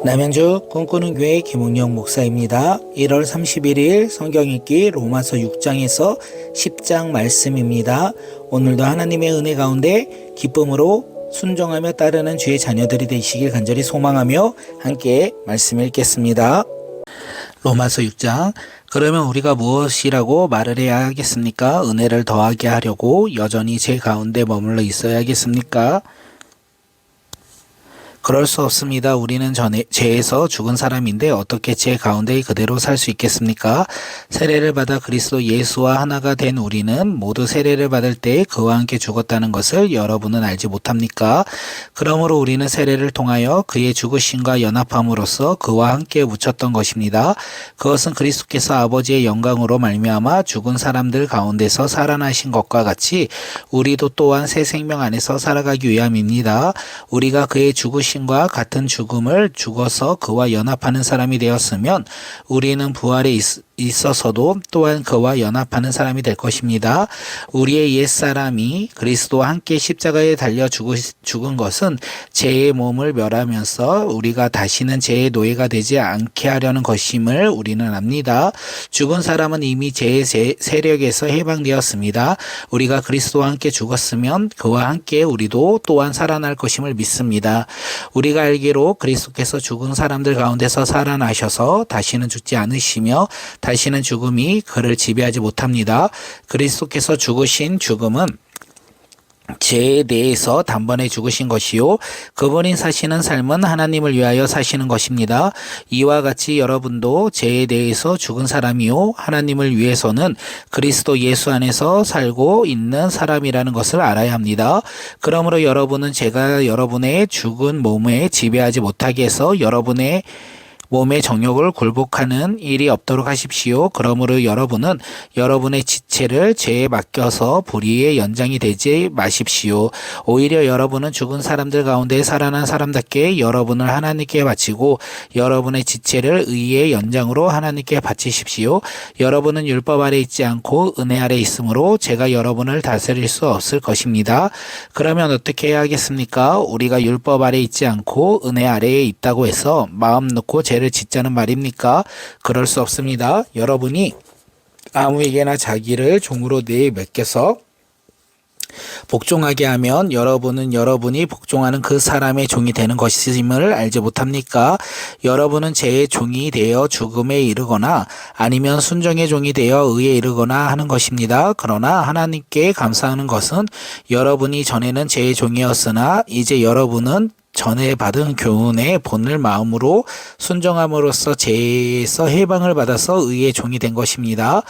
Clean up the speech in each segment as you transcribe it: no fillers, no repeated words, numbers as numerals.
남양주 꿈꾸는 교회 김웅영 목사입니다. 1월 31일 성경 읽기 로마서 6장에서 10장 말씀입니다. 오늘도 하나님의 은혜 가운데 기쁨으로 순종하며 따르는 주의 자녀들이 되시길 간절히 소망하며 함께 말씀 읽겠습니다. 로마서 6장. 그러면 우리가 무엇이라고 말을 해야 하겠습니까? 은혜를 더하게 하려고 여전히 제 가운데 머물러 있어야겠습니까? 그럴 수 없습니다. 우리는 죄에서 죽은 사람인데 어떻게 죄 가운데 그대로 살 수 있겠습니까? 세례를 받아 그리스도 예수와 하나가 된 우리는 모두 세례를 받을 때 그와 함께 죽었다는 것을 여러분은 알지 못합니까? 그러므로 우리는 세례를 통하여 그의 죽으심과 연합함으로써 그와 함께 묻혔던 것입니다. 그것은 그리스도께서 아버지의 영광으로 말미암아 죽은 사람들 가운데서 살아나신 것과 같이 우리도 또한 새 생명 안에서 살아가기 위함입니다. 우리가 그의 죽으심과 같은 죽음을 죽어서 그와 연합하는 사람이 되었으면 우리는 부활에 있어서도 또한 그와 연합하는 사람이 될 것입니다. 우리의 옛사람이 그리스도와 함께 십자가에 달려 죽은 것은 죄의 몸을 멸하면서 우리가 다시는 죄의 노예가 되지 않게 하려는 것임을 우리는 압니다. 죽은 사람은 이미 죄의 세력에서 해방되었습니다. 우리가 그리스도와 함께 죽었으면 그와 함께 우리도 또한 살아날 것임을 믿습니다. 우리가 알기로 그리스도께서 죽은 사람들 가운데서 살아나셔서 다시는 죽지 않으시며 다시는 죽음이 그를 지배하지 못합니다. 그리스도께서 죽으신 죽음은 죄에 대해서 단번에 죽으신 것이요 그분이 사시는 삶은 하나님을 위하여 사시는 것입니다. 이와 같이 여러분도 죄에 대해서 죽은 사람이요 하나님을 위해서는 그리스도 예수 안에서 살고 있는 사람이라는 것을 알아야 합니다. 그러므로 여러분은 죄가 여러분의 죽은 몸에 지배하지 못하게 해서 여러분의 몸의 정욕을 굴복하는 일이 없도록 하십시오. 그러므로 여러분은 여러분의 지체를 죄에 맡겨서 불의의 연장이 되지 마십시오. 오히려 여러분은 죽은 사람들 가운데 살아난 사람답게 여러분을 하나님께 바치고 여러분의 지체를 의의 연장으로 하나님께 바치십시오. 여러분은 율법 아래 있지 않고 은혜 아래 있으므로 죄가 여러분을 다스릴 수 없을 것입니다. 그러면 어떻게 해야 하겠습니까? 우리가 율법 아래 있지 않고 은혜 아래에 있다고 해서 마음 놓고 죄를 짓자는 말입니까? 그럴 수 없습니다. 여러분이 아무에게나 자기를 종으로 맡겨서 복종하게 하면 여러분은 여러분이 복종하는 그 사람의 종이 되는 것임을 알지 못합니까? 여러분은 죄의 종이 되어 죽음에 이르거나 아니면 순종의 종이 되어 의에 이르거나 하는 것입니다. 그러나 하나님께 감사하는 것은 여러분이 전에는 죄의 종이었으나 이제 여러분은 전에 받은 교훈의 본을 마음으로 순종함으로써 죄에서 해방을 받아서 의의 종이 된 것입니다.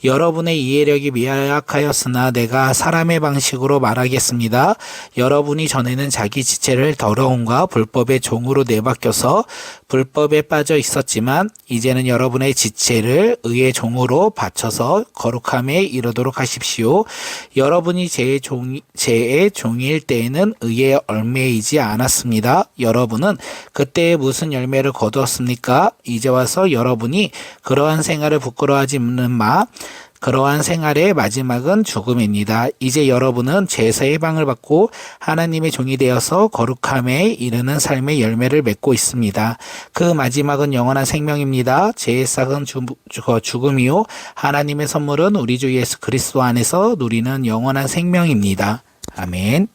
여러분의 이해력이 미약하였으나 내가 사람의 방식으로 말하겠습니다. 여러분이 전에는 자기 지체를 더러움과 불법의 종으로 내맡겨서 불법에 빠져 있었지만 이제는 여러분의 지체를 의의 종으로 바쳐서 거룩함에 이르도록 하십시오. 여러분이 죄의 종일 때에는 의에 얽매이지 않았습니다. 여러분은 그때 무슨 열매를 거두었습니까? 이제 와서 여러분이 그러한 생활을 부끄러워하지는 마. 그러한 생활의 마지막은 죽음입니다. 이제 여러분은 죄에서 해방을 받고 하나님의 종이 되어서 거룩함에 이르는 삶의 열매를 맺고 있습니다. 그 마지막은 영원한 생명입니다. 죄의 싹은 죽음이요 하나님의 선물은 우리 주 예수 그리스도 안에서 누리는 영원한 생명입니다. 아멘.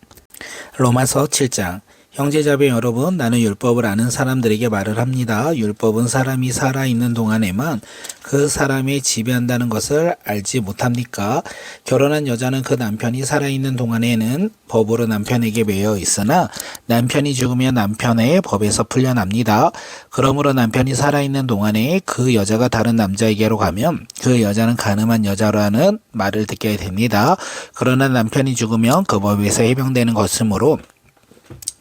로마서 7장. 형제자매 여러분, 나는 율법을 아는 사람들에게 말을 합니다. 율법은 사람이 살아있는 동안에만 그 사람이 지배한다는 것을 알지 못합니까? 결혼한 여자는 그 남편이 살아있는 동안에는 법으로 남편에게 매여 있으나 남편이 죽으면 남편의 법에서 풀려납니다. 그러므로 남편이 살아있는 동안에 그 여자가 다른 남자에게로 가면 그 여자는 간음한 여자라는 말을 듣게 됩니다. 그러나 남편이 죽으면 그 법에서 해방되는 것이므로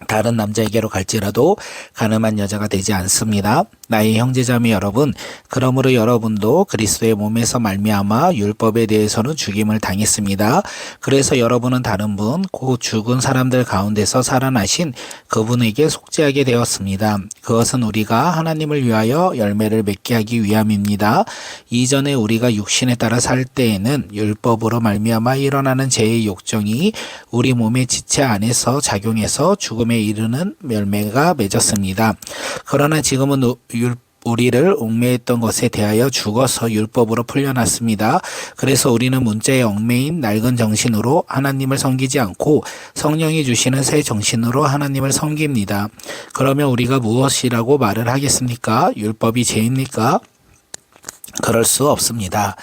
다른 남자에게로 갈지라도 간음한 여자가 되지 않습니다. 나의 형제자매 여러분, 그러므로 여러분도 그리스도의 몸에서 말미암아 율법에 대해서는 죽임을 당했습니다. 그래서 여러분은 다른 분, 곧 죽은 사람들 가운데서 살아나신 그분에게 속죄하게 되었습니다. 그것은 우리가 하나님을 위하여 열매를 맺게 하기 위함입니다. 이전에 우리가 육신에 따라 살 때에는 율법으로 말미암아 일어나는 죄의 욕정이 우리 몸의 지체 안에서 작용해서 죽음에 죽음에 이르는 열매가 맺었습니다. 그러나 지금은 우리를 얽매였던 것에 대하여 죽어서 율법으로 풀려났습니다. 그래서 우리는 문자에 얽매인 낡은 정신으로 하나님을 섬기지 않고 성령이 주시는 새 정신으로 하나님을 섬깁니다. 그러면 우리가 무엇이라고 말을 하겠습니까? 율법이 죄입니까? 그럴 수 없습니다.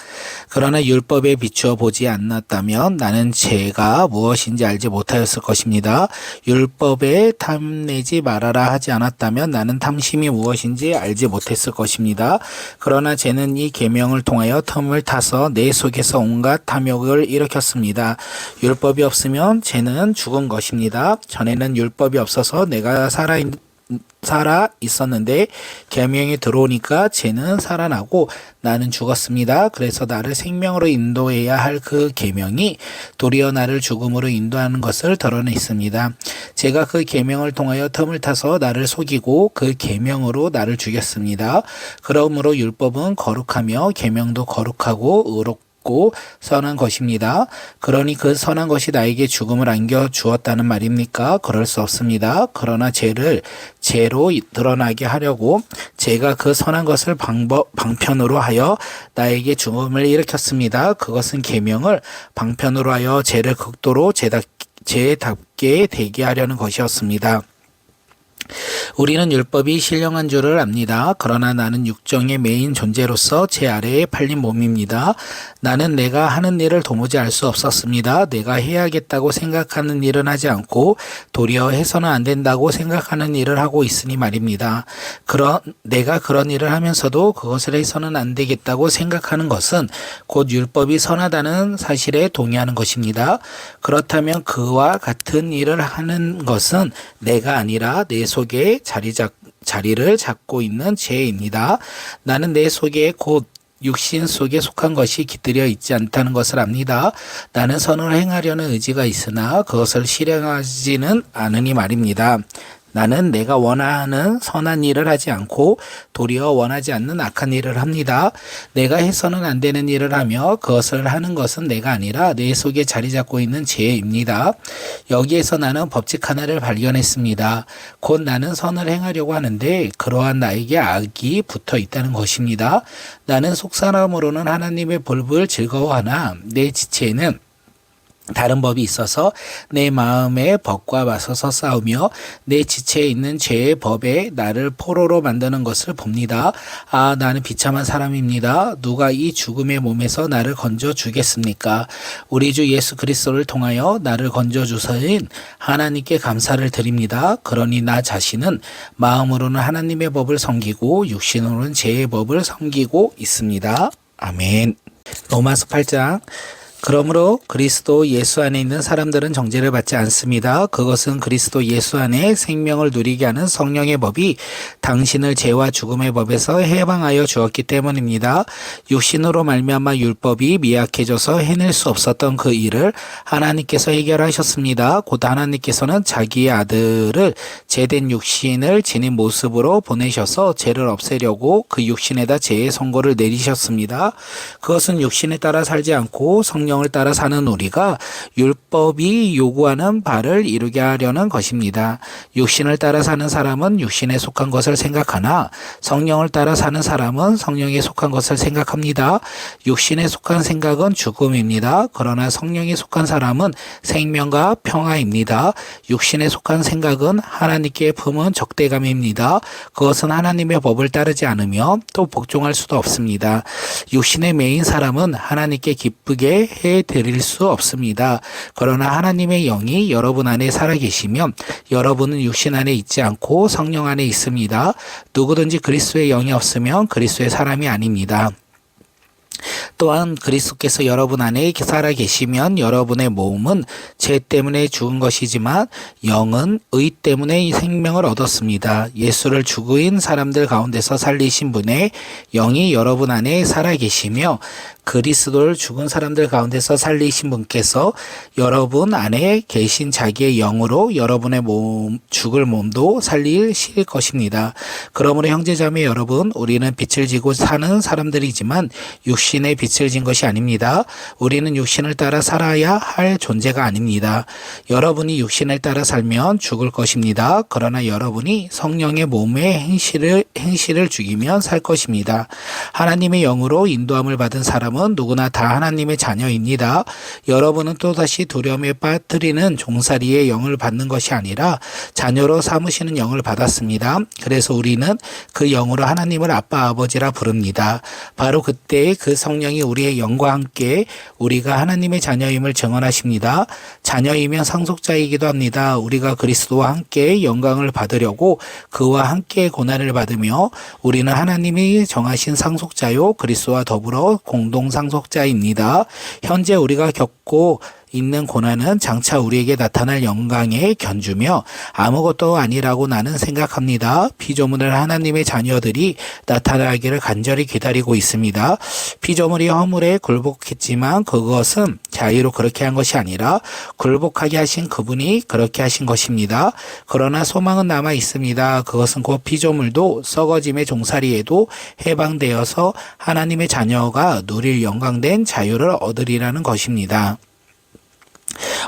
그러나 율법에 비추어 보지 않았다면 나는 죄가 무엇인지 알지 못하였을 것입니다. 율법에 탐내지 말아라 하지 않았다면 나는 탐심이 무엇인지 알지 못했을 것입니다. 그러나 죄는 이 계명을 통하여 틈을 타서 내 속에서 온갖 탐욕을 일으켰습니다. 율법이 없으면 죄는 죽은 것입니다. 전에는 율법이 없어서 내가 살아 있었는데 계명이 들어오니까 죄는 살아나고 나는 죽었습니다. 그래서 나를 생명으로 인도해야 할 그 계명이 도리어 나를 죽음으로 인도하는 것을 드러냈습니다. 제가 그 계명을 통하여 틈을 타서 나를 속이고 그 계명으로 나를 죽였습니다. 그러므로 율법은 거룩하며 계명도 거룩하고 의롭고 선한 것입니다. 그러니 그 선한 것이 나에게 죽음을 안겨 주었다는 말입니까? 그럴 수 없습니다. 그러나 죄를 죄로 드러나게 하려고 제가 그 선한 것을 방편으로 하여 나에게 죽음을 일으켰습니다. 그것은 계명을 방편으로 하여 죄를 극도로 죄답게 되게 하려는 것이었습니다. 우리는 율법이 신령한 줄을 압니다. 그러나 나는 육정의 매인 존재로서 제 아래에 팔린 몸입니다. 나는 내가 하는 일을 도무지 알 수 없었습니다. 내가 해야겠다고 생각하는 일은 하지 않고 도리어 해서는 안 된다고 생각하는 일을 하고 있으니 말입니다. 내가 그런 일을 하면서도 그것을 해서는 안 되겠다고 생각하는 것은 곧 율법이 선하다는 사실에 동의하는 것입니다. 그렇다면 그와 같은 일을 하는 것은 내가 아니라 내 속에 자리를 잡고 있는 죄입니다. 나는 내 속에 곧 육신 속에 속한 것이 깃들여 있지 않다는 것을 압니다. 나는 선을 행하려는 의지가 있으나 그것을 실행하지는 않으니 말입니다. 나는 내가 원하는 선한 일을 하지 않고 도리어 원하지 않는 악한 일을 합니다. 내가 해서는 안 되는 일을 하며 그것을 하는 것은 내가 아니라 내 속에 자리 잡고 있는 죄입니다. 여기에서 나는 법칙 하나를 발견했습니다. 곧 나는 선을 행하려고 하는데 그러한 나에게 악이 붙어 있다는 것입니다. 나는 속사람으로는 하나님의 법을 즐거워하나 내 지체에는 다른 법이 있어서 내 마음의 법과 맞서서 싸우며 내 지체에 있는 죄의 법에 나를 포로로 만드는 것을 봅니다. 아, 나는 비참한 사람입니다. 누가 이 죽음의 몸에서 나를 건져 주겠습니까? 우리 주 예수 그리스도를 통하여 나를 건져 주신 하나님께 감사를 드립니다. 그러니 나 자신은 마음으로는 하나님의 법을 섬기고 육신으로는 죄의 법을 섬기고 있습니다. 아멘. 로마서 8장. 그러므로 그리스도 예수 안에 있는 사람들은 정죄를 받지 않습니다. 그것은 그리스도 예수 안에 생명을 누리게 하는 성령의 법이 당신을 죄와 죽음의 법에서 해방하여 주었기 때문입니다. 육신으로 말미암아 율법이 미약해져서 해낼 수 없었던 그 일을 하나님께서 해결하셨습니다. 곧 하나님께서는 자기의 아들을 죄된 육신을 지닌 모습으로 보내셔서 죄를 없애려고 그 육신에다 죄의 선고를 내리셨습니다. 그것은 육신에 따라 살지 않고 성령을 따라 사는 우리가 율법이 요구하는 바를 이루게 하려는 것입니다. 육신을 따라 사는 사람은 육신에 속한 것을 생각하나 성령을 따라 사는 사람은 성령에 속한 것을 생각합니다. 육신에 속한 생각은 죽음입니다. 그러나 성령에 속한 사람은 생명과 평화입니다. 육신에 속한 생각은 하나님께 품은 적대감입니다. 그것은 하나님의 법을 따르지 않으며 또 복종할 수도 없습니다. 육신의 매인 사람은 하나님께 기쁘게 해드릴 수 없습니다. 그러나 하나님의 영이 여러분 안에 살아계시면 여러분은 육신 안에 있지 않고 성령 안에 있습니다. 누구든지 그리스도의 영이 없으면 그리스도의 사람이 아닙니다. 또한 그리스도께서 여러분 안에 살아계시면 여러분의 몸은 죄 때문에 죽은 것이지만 영은 의 때문에 생명을 얻었습니다. 예수를 죽인 사람들 가운데서 살리신 분의 영이 여러분 안에 살아계시며 그리스도를 죽은 사람들 가운데서 살리신 분께서 여러분 안에 계신 자기의 영으로 여러분의 죽을 몸도 살리실 것입니다. 그러므로 형제자매 여러분, 우리는 빛을 지고 사는 사람들이지만 육신의 빛을 진 것이 아닙니다. 우리는 육신을 따라 살아야 할 존재가 아닙니다. 여러분이 육신을 따라 살면 죽을 것입니다. 그러나 여러분이 성령의 몸의 행실을 죽이면 살 것입니다. 하나님의 영으로 인도함을 받은 사람은 누구나 다 하나님의 자녀입니다. 여러분은 또다시 두려움에 빠뜨리는 종살이의 영을 받는 것이 아니라 자녀로 삼으시는 영을 받았습니다. 그래서 우리는 그 영으로 하나님을 아빠 아버지라 부릅니다. 바로 그때 그 성령이 우리의 영과 함께 우리가 하나님의 자녀임을 증언하십니다. 자녀이면 상속자이기도 합니다. 우리가 그리스도와 함께 영광을 받으려고 그와 함께 고난을 받으며 우리는 하나님이 정하신 상속자요 그리스도와 더불어 공동 상속자입니다. 현재 우리가 겪고 있는 고난은 장차 우리에게 나타날 영광에 견주며 아무것도 아니라고 나는 생각합니다. 피조물은 하나님의 자녀들이 나타나기를 간절히 기다리고 있습니다. 피조물이 허물에 굴복했지만 그것은 자의로 그렇게 한 것이 아니라 굴복하게 하신 그분이 그렇게 하신 것입니다. 그러나 소망은 남아 있습니다. 그것은 곧 피조물도 썩어짐의 종살이에도 해방되어서 하나님의 자녀가 누릴 영광된 자유를 얻으리라는 것입니다.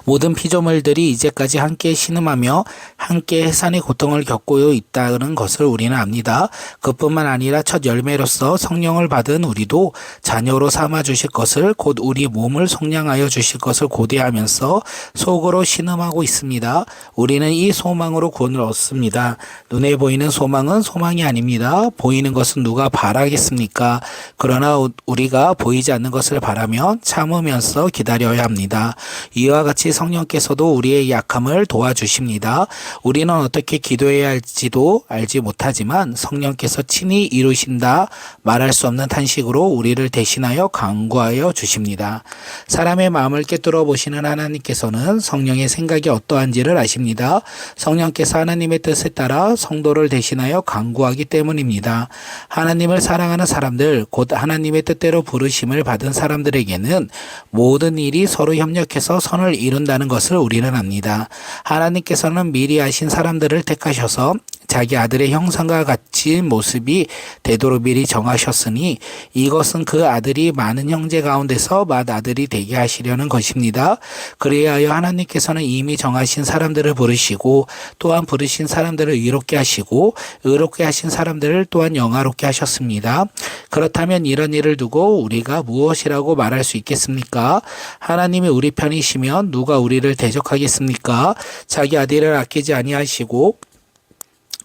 모든 피조물들이 이제까지 함께 신음하며 함께 해산의 고통을 겪고 있다는 것을 우리는 압니다. 그뿐만 아니라 첫 열매로서 성령을 받은 우리도 자녀로 삼아 주실 것을, 곧 우리 몸을 속량하여 주실 것을 고대하면서 속으로 신음하고 있습니다. 우리는 이 소망으로 구원을 얻습니다. 눈에 보이는 소망은 소망이 아닙니다. 보이는 것은 누가 바라겠습니까? 그러나 우리가 보이지 않는 것을 바라면 참으면서 기다려야 합니다. 이와 같이 성령께서도 우리의 약함을 도와주십니다. 우리는 어떻게 기도해야 할지도 알지 못하지만 성령께서 친히 이루신다 말할 수 없는 탄식으로 우리를 대신하여 간구하여 주십니다. 사람의 마음을 꿰뚫어 보시는 하나님께서는 성령의 생각이 어떠한지를 아십니다. 성령께서 하나님의 뜻에 따라 성도를 대신하여 간구하기 때문입니다. 하나님을 사랑하는 사람들, 곧 하나님의 뜻대로 부르심을 받은 사람들에게는 모든 일이 서로 협력해서 선을 이룬다는 것을 우리는 압니다. 하나님께서는 미리 하신 사람들을 택하셔서 자기 아들의 형상과 같이 모습이 되도록 미리 정하셨으니 이것은 그 아들이 많은 형제 가운데서 맏아들이 되게 하시려는 것입니다. 그리하여 하나님께서는 이미 정하신 사람들을 부르시고 또한 부르신 사람들을 의롭게 하시고 의롭게 하신 사람들을 또한 영화롭게 하셨습니다. 그렇다면 이런 일을 두고 우리가 무엇이라고 말할 수 있겠습니까? 하나님이 우리 편이시면 누가 우리를 대적하겠습니까? 자기 아들을 아끼지 아니하시고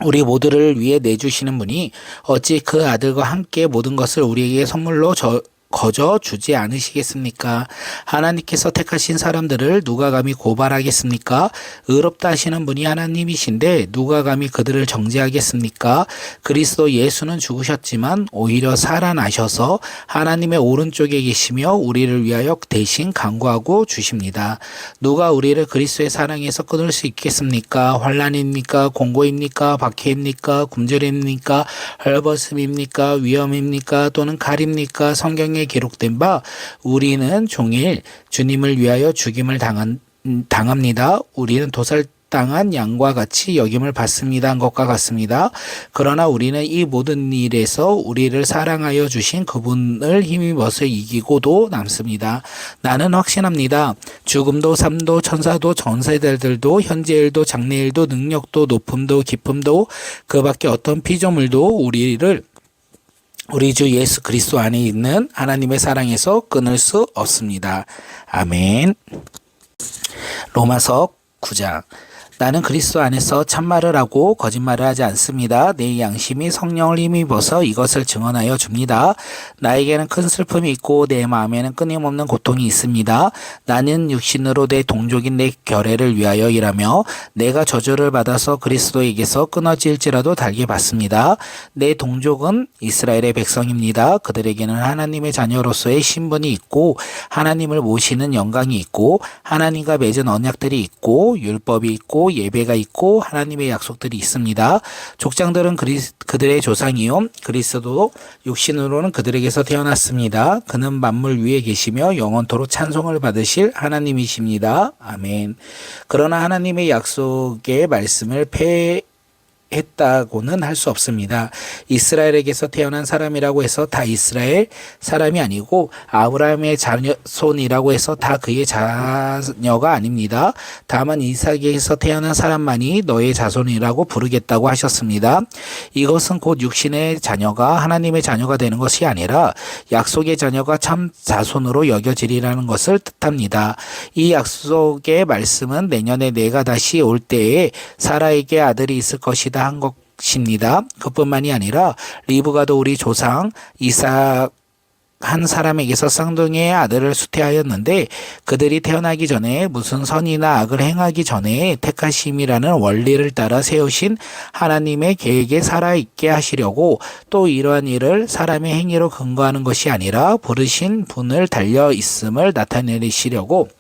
우리 모두를 위해 내주시는 분이 어찌 그 아들과 함께 모든 것을 우리에게 선물로 거저 주지 않으시겠습니까? 하나님께서 택하신 사람들을 누가 감히 고발하겠습니까? 의롭다 하시는 분이 하나님이신데 누가 감히 그들을 정죄하겠습니까? 그리스도 예수는 죽으셨지만 오히려 살아나셔서 하나님의 오른쪽에 계시며 우리를 위하여 대신 간구하고 주십니다. 누가 우리를 그리스도의 사랑에서 끊을 수 있겠습니까? 환난입니까? 공고입니까? 박해입니까? 굶주림입니까? 헐벗음입니까? 위험입니까? 또는 칼입니까? 성경에 기록된 바 우리는 종일 주님을 위하여 죽임을 당합니다. 우리는 도살당한 양과 같이 여김을 받습니다 한 것과 같습니다. 그러나 우리는 이 모든 일에서 우리를 사랑하여 주신 그분을 힘입어서 이기고도 남습니다. 나는 확신합니다. 죽음도 삶도 천사도 전세들도 현재일도 장래일도 능력도 높음도 깊음도 그 밖에 어떤 피조물도 우리 주 예수 그리스도 안에 있는 하나님의 사랑에서 끊을 수 없습니다. 아멘. 로마서 9장. 나는 그리스도 안에서 참말을 하고 거짓말을 하지 않습니다. 내 양심이 성령을 힘입어서 이것을 증언하여 줍니다. 나에게는 큰 슬픔이 있고 내 마음에는 끊임없는 고통이 있습니다. 나는 육신으로 내 동족인 내 결례를 위하여 일하며 내가 저주를 받아서 그리스도에게서 끊어질지라도 달게 받습니다. 내 동족은 이스라엘의 백성입니다. 그들에게는 하나님의 자녀로서의 신분이 있고 하나님을 모시는 영광이 있고 하나님과 맺은 언약들이 있고 율법이 있고 있고 예배가 있고 하나님의 약속들이 있습니다. 족장들은 그들의 조상이요 그리스도 육신으로는 그들에게서 태어났습니다. 그는 만물 위에 계시며 영원토록 찬송을 받으실 하나님이십니다. 아멘. 그러나 하나님의 약속의 말씀을 했다고는 할 수 없습니다. 이스라엘에게서 태어난 사람이라고 해서 다 이스라엘 사람이 아니고 아브라함의 자손이라고 해서 다 그의 자녀가 아닙니다. 다만 이삭에게서 태어난 사람만이 너의 자손이라고 부르겠다고 하셨습니다. 이것은 곧 육신의 자녀가 하나님의 자녀가 되는 것이 아니라 약속의 자녀가 참 자손으로 여겨지리라는 것을 뜻합니다. 이 약속의 말씀은 내년에 내가 다시 올 때에 사라에게 아들이 있을 것이다 한 것입니다. 그뿐만이 아니라 리브가도 우리 조상 이삭 한 사람에게서 쌍둥이의 아들을 수태하였는데 그들이 태어나기 전에 무슨 선이나 악을 행하기 전에 택하심이라는 원리를 따라 세우신 하나님의 계획에 살아있게 하시려고 또 이러한 일을 사람의 행위로 근거하는 것이 아니라 부르신 분을 달려 있음을 나타내시려고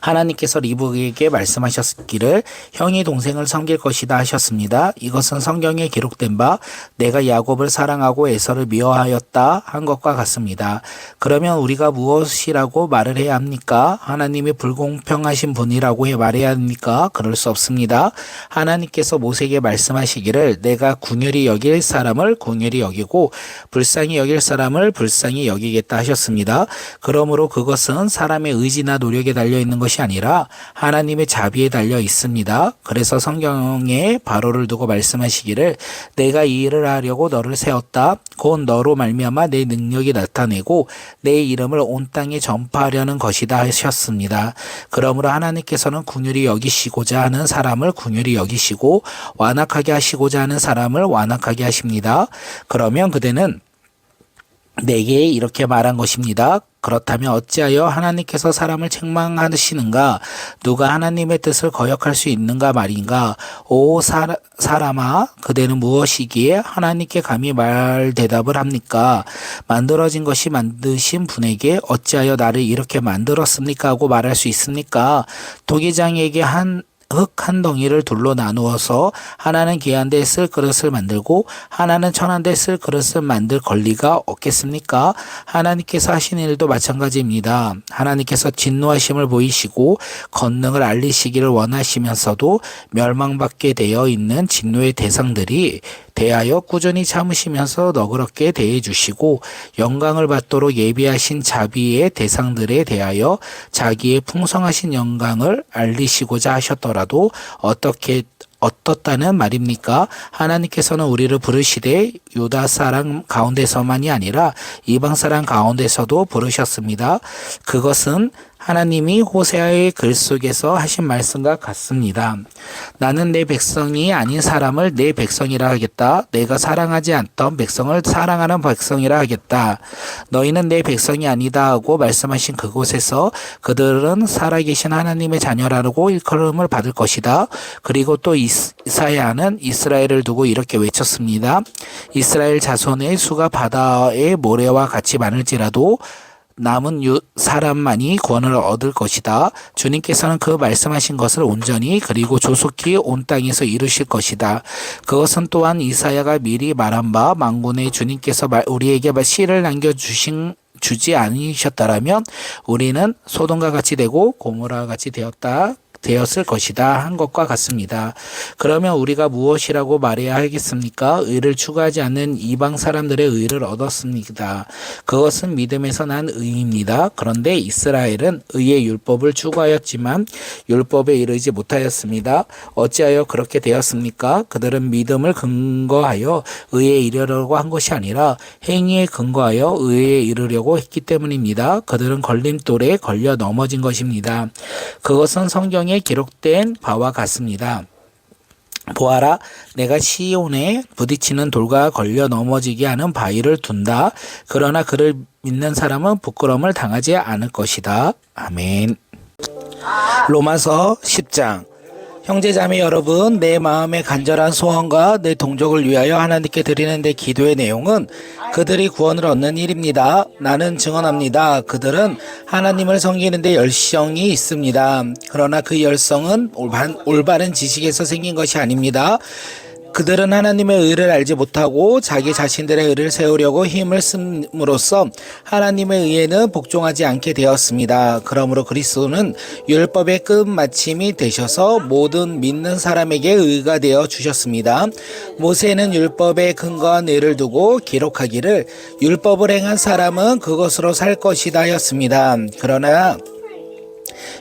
하나님께서 리브에게 말씀하셨기를 형이 동생을 섬길 것이다 하셨습니다. 이것은 성경에 기록된 바 내가 야곱을 사랑하고 에서를 미워하였다 한 것과 같습니다. 그러면 우리가 무엇이라고 말을 해야 합니까? 하나님이 불공평하신 분이라고 말해야 합니까? 그럴 수 없습니다. 하나님께서 모세에게 말씀하시기를 내가 긍휼히 여길 사람을 긍휼히 여기고 불쌍히 여길 사람을 불쌍히 여기겠다 하셨습니다. 그러므로 그것은 사람의 의지나 노력에 달려 있는 것이 아니라 하나님의 자비에 달려 있습니다. 그래서 성경에 바로를 두고 말씀하시기를 내가 이 일을 하려고 너를 세웠다. 곧 너로 말미암아 내 능력이 나타내고 내 이름을 온 땅에 전파하려는 것이다 하셨습니다. 그러므로 하나님께서는 긍휼히 여기시고자 하는 사람을 긍휼히 여기시고 완악하게 하시고자 하는 사람을 완악하게 하십니다. 그러면 그대는 내게 이렇게 말한 것입니다. 그렇다면 어찌하여 하나님께서 사람을 책망하시는가? 누가 하나님의 뜻을 거역할 수 있는가 말인가? 오 사람아 그대는 무엇이기에 하나님께 감히 말 대답을 합니까? 만들어진 것이 만드신 분에게 어찌하여 나를 이렇게 만들었습니까? 하고 말할 수 있습니까? 토기장에게 흙 한 덩이를 둘로 나누어서 하나는 귀한 데 쓸 그릇을 만들고 하나는 천한 데 쓸 그릇을 만들 권리가 없겠습니까? 하나님께서 하신 일도 마찬가지입니다. 하나님께서 진노하심을 보이시고 권능을 알리시기를 원하시면서도 멸망받게 되어 있는 진노의 대상들이 대하여 꾸준히 참으시면서 너그럽게 대해 주시고 영광을 받도록 예비하신 자비의 대상들에 대하여 자기의 풍성하신 영광을 알리시고자 하셨더라도 어떻다는 말입니까? 하나님께서는 우리를 부르시되 유다 사람 가운데서만이 아니라 이방 사람 가운데서도 부르셨습니다. 그것은 하나님이 호세아의 글 속에서 하신 말씀과 같습니다. 나는 내 백성이 아닌 사람을 내 백성이라 하겠다. 내가 사랑하지 않던 백성을 사랑하는 백성이라 하겠다. 너희는 내 백성이 아니다 하고 말씀하신 그곳에서 그들은 살아계신 하나님의 자녀라고 일컬음을 받을 것이다. 그리고 또 이사야는 이스라엘을 두고 이렇게 외쳤습니다. 이스라엘 자손의 수가 바다의 모래와 같이 많을지라도 남은 사람만이 구원을 얻을 것이다. 주님께서는 그 말씀하신 것을 온전히 그리고 조속히 온 땅에서 이루실 것이다. 그것은 또한 이사야가 미리 말한 바 만군의 주님께서 우리에게 씨를 주지 않으셨다라면 우리는 소돔과 같이 되고 고모라와 같이 되었을 것이다 한 것과 같습니다. 그러면 우리가 무엇이라고 말해야 하겠습니까? 의를 추구하지 않는 이방 사람들의 의를 얻었습니다. 그것은 믿음에서 난 의입니다. 그런데 이스라엘은 의의 율법을 추구하였지만 율법에 이르지 못하였습니다. 어찌하여 그렇게 되었습니까? 그들은 믿음을 근거하여 의에 이르려고 한 것이 아니라 행위에 근거하여 의에 이르려고 했기 때문입니다. 그들은 걸림돌에 걸려 넘어진 것입니다. 그것은 성경에 기록된 바와 같습니다. 보아라, 내가 시온에 부딪히는 돌과 걸려 넘어지게 하는 바위를 둔다. 그러나 그를 믿는 사람은 부끄러움을 당하지 않을 것이다. 아멘. 로마서 10장. 형제자매 여러분, 내 마음의 간절한 소원과 내 동족을 위하여 하나님께 드리는 내 기도의 내용은 그들이 구원을 얻는 일입니다. 나는 증언합니다. 그들은 하나님을 섬기는 데 열성이 있습니다. 그러나 그 열성은 올바른 지식에서 생긴 것이 아닙니다. 그들은 하나님의 의를 알지 못하고 자기 자신들의 의를 세우려고 힘을 씀으로써 하나님의 의에는 복종하지 않게 되었습니다. 그러므로 그리스도는 율법의 끝마침이 되셔서 모든 믿는 사람에게 의가 되어 주셨습니다. 모세는 율법에 근거한 의를 두고 기록하기를 율법을 행한 사람은 그것으로 살 것이다 하였습니다. 그러나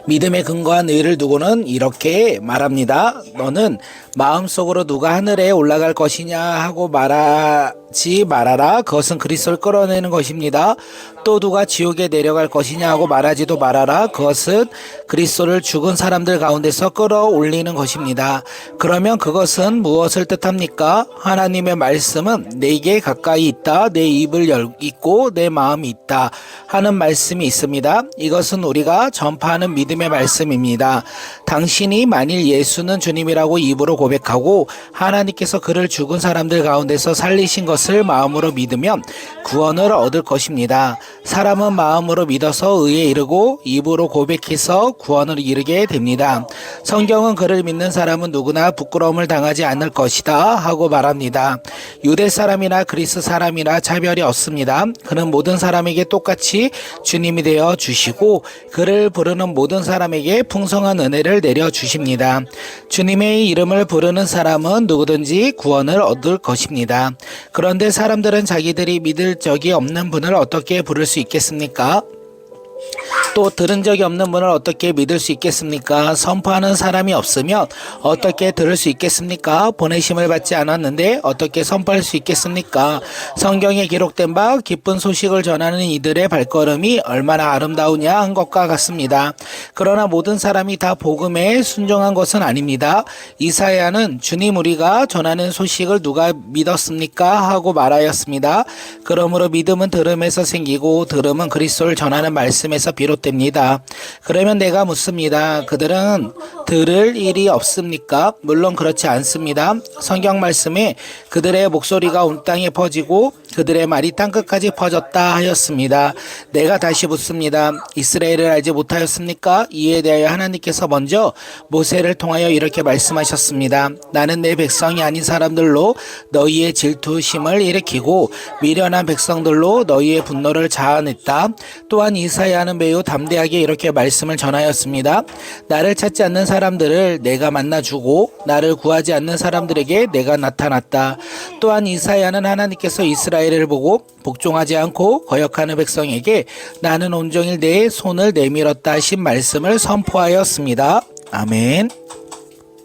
믿음에 근거한 의를 두고는 이렇게 말합니다. 너는 마음속으로 누가 하늘에 올라갈 것이냐 하고 말하지 말아라. 그것은 그리스도를 끌어내는 것입니다. 또 누가 지옥에 내려갈 것이냐 하고 말하지도 말아라. 그것은 그리스도를 죽은 사람들 가운데서 끌어올리는 것입니다. 그러면 그것은 무엇을 뜻합니까? 하나님의 말씀은 내게 가까이 있다. 내 입을 열고 내 마음이 있다 하는 말씀이 있습니다. 이것은 우리가 전파하는 믿음의 말씀입니다. 당신이 만일 예수는 주님이라고 입으로 고백하고 하나님께서 그를 죽은 사람들 가운데서 살리신 것을 마음으로 믿으면 구원을 얻을 것입니다. 사람은 마음으로 믿어서 의에 이르고 입으로 고백해서 구원을 이르게 됩니다. 성경은 그를 믿는 사람은 누구나 부끄러움을 당하지 않을 것이다 하고 말합니다. 유대 사람이나 그리스 사람이나 차별이 없습니다. 그는 모든 사람에게 똑같이 주님이 되어 주시고 그를 부르는 모든 사람에게 풍성한 은혜를 내려 주십니다. 주님의 이름을 부르는 사람은 누구든지 구원을 얻을 것입니다. 그런데 사람들은 자기들이 믿을 적이 없는 분을 어떻게 부를 수 있겠습니까? 또 들은 적이 없는 분을 어떻게 믿을 수 있겠습니까? 선포하는 사람이 없으면 어떻게 들을 수 있겠습니까? 보내심을 받지 않았는데 어떻게 선포할 수 있겠습니까? 성경에 기록된 바 기쁜 소식을 전하는 이들의 발걸음이 얼마나 아름다우냐 한 것과 같습니다. 그러나 모든 사람이 다 복음에 순종한 것은 아닙니다. 이사야는 주님 우리가 전하는 소식을 누가 믿었습니까? 하고 말하였습니다. 그러므로 믿음은 들음에서 생기고 들음은 그리스도를 전하는 말씀에서 비롯됩니다. 그러면 내가 묻습니다. 그들은 들을 일이 없습니까? 물론 그렇지 않습니다. 성경 말씀에 그들의 목소리가 온 땅에 퍼지고 그들의 말이 땅끝까지 퍼졌다 하였습니다. 내가 다시 묻습니다. 이스라엘을 알지 못하였습니까? 이에 대하여 하나님께서 먼저 모세를 통하여 이렇게 말씀하셨습니다. 나는 내 백성이 아닌 사람들로 너희의 질투심을 일으키고 미련한 백성들로 너희의 분노를 자아냈다. 또한 이사야는 매우 담대하게 이렇게 말씀을 전하였습니다. 나를 찾지 않는 사람들을 내가 만나주고 나를 구하지 않는 사람들에게 내가 나타났다. 또한 이사야는 하나님께서 이스라엘을 보고 복종하지 않고 거역하는 백성에게 나는 온종일 내 손을 내밀었다 하신 말씀을 선포하였습니다. 아멘.